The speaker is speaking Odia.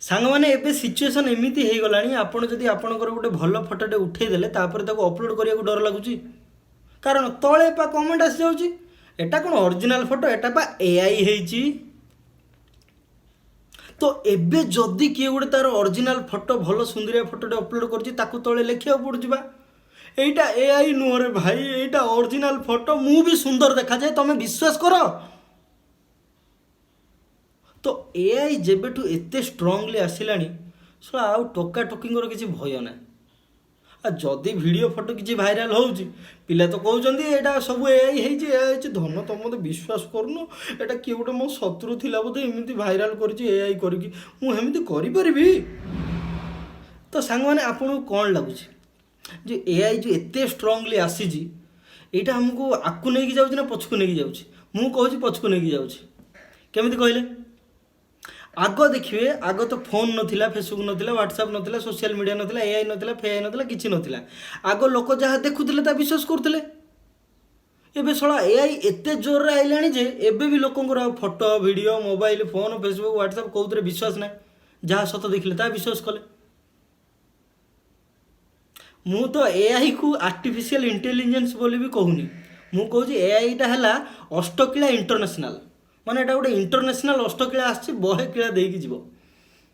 ସାଙ୍ଗମାନେ ଏବେ ସିଚୁଏସନ୍ ଏମିତି ହେଇଗଲାଣି, ଆପଣ ଯଦି ଆପଣଙ୍କର ଗୋଟେ ଭଲ ଫଟୋଟେ ଉଠେଇଦେଲେ ତାପରେ ତାକୁ ଅପଲୋଡ଼ କରିବାକୁ ଡର ଲାଗୁଛି। କାରଣ ତଳେ ପା କମେଣ୍ଟ ଆସିଯାଉଛି, ଏଟା କ'ଣ ଅରିଜିନାଲ ଫଟୋ, ଏଟା ପା ଏଆଇ ହେଇଛି। ତ ଏବେ ଯଦି କିଏ ଗୋଟେ ତାର ଅରିଜିନାଲ ଫଟୋ, ଭଲ ସୁନ୍ଦରିଆ ଫଟୋଟେ ଅପଲୋଡ଼ କରୁଛି, ତାକୁ ତଳେ ଲେଖିବାକୁ ପଡ଼ୁଛି ବା এইটা এআই নুহরে ভাই, এইটা অরিজিনাল ফটো, ମୁଁ ବି ସୁନ୍ଦର ଦେଖାଯାଏ, ତମେ ବିଶ୍ୱାସ କର। ତ ଏଆଇ ଯେବେଠୁ ଏତେ ଷ୍ଟ୍ରଙ୍ଗଲି ଆସିଲାଣି, ଶଳା ଆଉ ଟୋକାଟୋକିଙ୍କର କିଛି ଭୟ ନାହିଁ। ଆଉ ଯଦି ଭିଡ଼ିଓ ଫଟୋ କିଛି ଭାଇରାଲ ହେଉଛି, ପିଲା ତ କହୁଛନ୍ତି ଏଇଟା ସବୁ ଏଆଇ ହେଇଛି, ଏଆଇ ହେଇଛି। ଧନ ତମେ ମୋତେ ବିଶ୍ୱାସ କରୁନ, ଏଇଟା କିଏ ଗୋଟେ ମୋ ଶତ୍ରୁ ଥିଲା ବୋଧେ ଏମିତି ଭାଇରାଲ କରିଛି ଏଆଇ କରିକି, ମୁଁ ଏମିତି କରିପାରିବି? ତ ସାଙ୍ଗମାନେ ଆପଣଙ୍କୁ କ'ଣ ଲାଗୁଛି ଯେ ଏଆଇ ଯେଉଁ ଏତେ ଷ୍ଟ୍ରଙ୍ଗଲି ଆସିଛି, ଏଇଟା ଆମକୁ ଆଗକୁ ନେଇକି ଯାଉଛି ନା ପଛକୁ ନେଇକି ଯାଉଛି? ମୁଁ କହୁଛି ପଛକୁ ନେଇକି ଯାଉଛି। କେମିତି କହିଲେ? ଆଗ ଦେଖିବେ, ଆଗ ତ ଫୋନ୍ ନଥିଲା, ଫେସବୁକ୍ ନଥିଲା, ହ୍ୱାଟ୍ସଆପ୍ ନଥିଲା, ସୋସିଆଲ ମିଡ଼ିଆ ନଥିଲା, ଏଆଇ ନଥିଲା, ଫେଆଇ ନଥିଲା, କିଛି ନଥିଲା। ଆଗ ଲୋକ ଯାହା ଦେଖୁଥିଲେ ତା ବିଶ୍ୱାସ କରୁଥିଲେ। ଏବେ ଶଳା ଏଆଇ ଏତେ ଜୋରରେ ଆଇଲାଣି ଯେ ଏବେ ବି ଲୋକଙ୍କର ଆଉ photo, video, mobile, phone, Facebook, WhatsApp କେଉଁଥିରେ ବିଶ୍ୱାସ ନାହିଁ। ଯାହା ସତ ଦେଖିଲେ ତାହା ବିଶ୍ୱାସ କଲେ। ମୁଁ ତ ଏଆଇକୁ ଆର୍ଟିଫିସିଆଲ ଇଣ୍ଟେଲିଜେନ୍ସ ବୋଲି ବି କହୁନି, ମୁଁ କହୁଛି ଏଆଇଟା ହେଲା ଅଷ୍ଟକିଳା ଇଣ୍ଟରନ୍ୟାସନାଲ। ମାନେ ଏଇଟା ଗୋଟେ ଇଣ୍ଟରନ୍ୟାସନାଲ ଅଷ୍ଟକିଳା ଆସିଛି, ବହେ କିଳା ଦେଇକି ଯିବ।